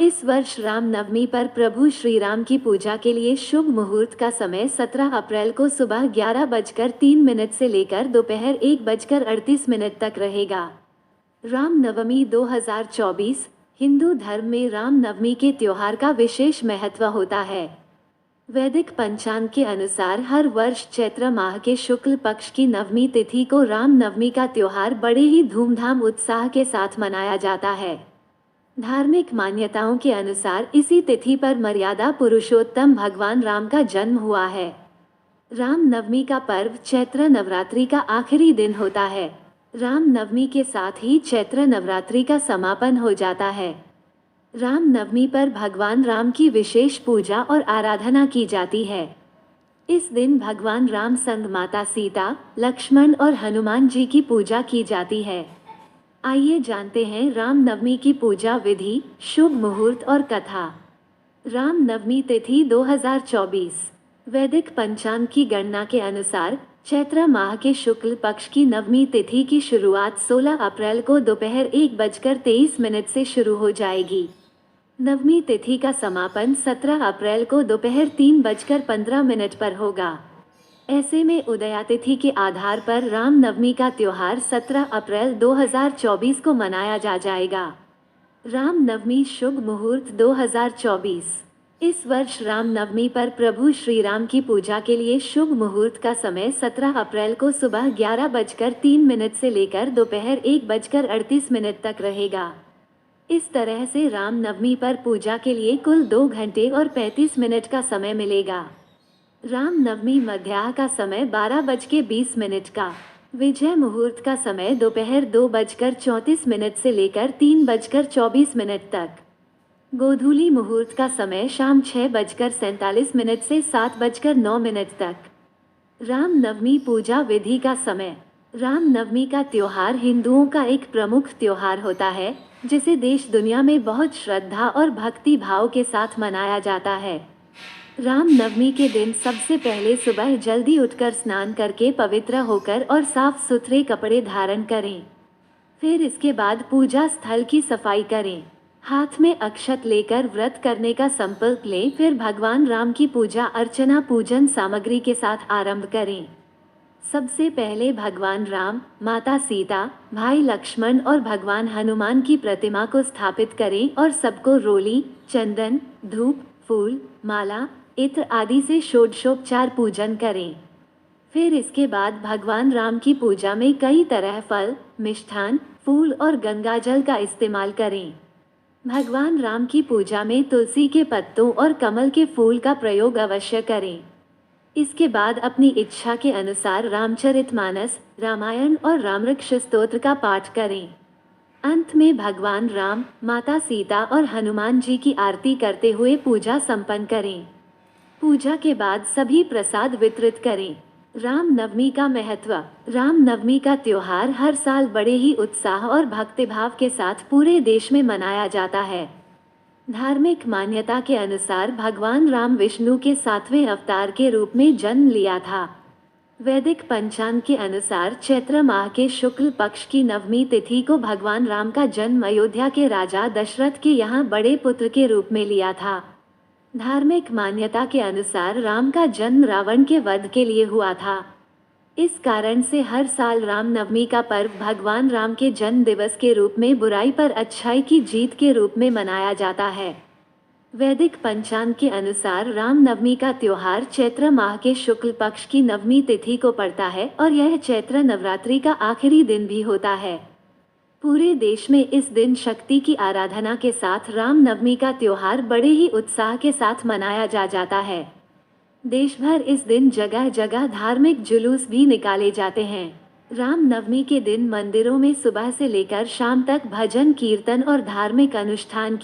इस वर्ष रामनवमी पर प्रभु श्री राम की पूजा के लिए शुभ मुहूर्त का समय 17 अप्रैल को सुबह 11:03 से लेकर दोपहर 1:38 तक रहेगा। रामनवमी 2024 हिंदू धर्म में रामनवमी के त्योहार का विशेष महत्व होता है। वैदिक पंचांग के अनुसार हर वर्ष चैत्र माह के शुक्ल पक्ष की नवमी तिथि को रामनवमी का त्योहार बड़े ही धूमधाम उत्साह के साथ मनाया जाता है। धार्मिक मान्यताओं के अनुसार इसी तिथि पर मर्यादा पुरुषोत्तम भगवान राम का जन्म हुआ है। रामनवमी का पर्व चैत्र नवरात्रि का आखिरी दिन होता है। रामनवमी के साथ ही चैत्र नवरात्रि का समापन हो जाता है। रामनवमी पर भगवान राम की विशेष पूजा और आराधना की जाती है। इस दिन भगवान राम संग माता सीता, लक्ष्मण और हनुमान जी की पूजा की जाती है। आइए जानते हैं रामनवमी की पूजा विधि, शुभ मुहूर्त और कथा। रामनवमी तिथि 2024 वैदिक पंचांग की गणना के अनुसार चैत्र माह के शुक्ल पक्ष की नवमी तिथि की शुरुआत 16 अप्रैल को दोपहर 1:23 से शुरू हो जाएगी। नवमी तिथि का समापन 17 अप्रैल को दोपहर 3:15 पर होगा। ऐसे में उदया तिथि के आधार पर रामनवमी का त्योहार 17 अप्रैल 2024 को मनाया जाएगा। रामनवमी शुभ मुहूर्त 2024 इस वर्ष रामनवमी पर प्रभु श्री राम की पूजा के लिए शुभ मुहूर्त का समय 17 अप्रैल को सुबह 11:03 से लेकर दोपहर 1:38 तक रहेगा। इस तरह से रामनवमी पर पूजा के लिए कुल 2 घंटे और 35 मिनट का समय मिलेगा। रामनवमी मध्याह्न का समय 12:20 का, विजय मुहूर्त का समय दोपहर 2:34 से लेकर 3:24 तक, गोधूली मुहूर्त का समय शाम 6:47 से 7:09 तक। रामनवमी पूजा विधि का समय। रामनवमी का त्योहार हिंदुओं का एक प्रमुख त्योहार होता है, जिसे देश दुनिया में बहुत श्रद्धा और भक्ति भाव के साथ मनाया जाता है। रामनवमी के दिन सबसे पहले सुबह जल्दी उठकर स्नान करके पवित्र होकर और साफ सुथरे कपड़े धारण करें। फिर इसके बाद पूजा स्थल की सफाई करें। हाथ में अक्षत लेकर व्रत करने का संकल्प लें। फिर भगवान राम की पूजा अर्चना पूजन सामग्री के साथ आरंभ करें। सबसे पहले भगवान राम, माता सीता, भाई लक्ष्मण और भगवान हनुमान की प्रतिमा को स्थापित करें और सबको रोली, चंदन, धूप, फूल, माला, इत्र आदि से षोडशोपचार पूजन करें। फिर इसके बाद भगवान राम की पूजा में कई तरह फल, मिष्ठान, फूल और गंगाजल का इस्तेमाल करें। भगवान राम की पूजा में तुलसी के पत्तों और कमल के फूल का प्रयोग अवश्य करें। इसके बाद अपनी इच्छा के अनुसार रामचरितमानस, रामायण और रामवृक्ष स्तोत्र का पाठ करें। अंत में भगवान राम, माता सीता और हनुमान जी की आरती करते हुए पूजा संपन्न करें। पूजा के बाद सभी प्रसाद वितरित करें। रामनवमी का महत्व। रामनवमी का त्योहार हर साल बड़े ही उत्साह और भक्तिभाव के साथ पूरे देश में मनाया जाता है। धार्मिक मान्यता के अनुसार भगवान राम विष्णु के 7वें अवतार के रूप में जन्म लिया था। वैदिक पंचांग के अनुसार चैत्र माह के शुक्ल पक्ष की नवमी तिथि को भगवान राम का जन्म अयोध्या के राजा दशरथ के यहाँ बड़े पुत्र के रूप में लिया था। धार्मिक मान्यता के अनुसार राम का जन्म रावण के वध के लिए हुआ था। इस कारण से हर साल रामनवमी का पर्व भगवान राम के जन्म दिवस के रूप में बुराई पर अच्छाई की जीत के रूप में मनाया जाता है। वैदिक पंचांग के अनुसार रामनवमी का त्योहार चैत्र माह के शुक्ल पक्ष की नवमी तिथि को पड़ता है और यह चैत्र नवरात्रि का आखिरी दिन भी होता है। पूरे देश में इस दिन शक्ति की आराधना के साथ रामनवमी का त्योहार बड़े ही उत्साह के साथ मनाया जाता है। देश भर इस दिन जगह जगह धार्मिक जुलूस भी निकाले जाते हैं। रामनवमी के दिन मंदिरों में सुबह से लेकर शाम तक भजन कीर्तन और धार्मिक अनुष्ठान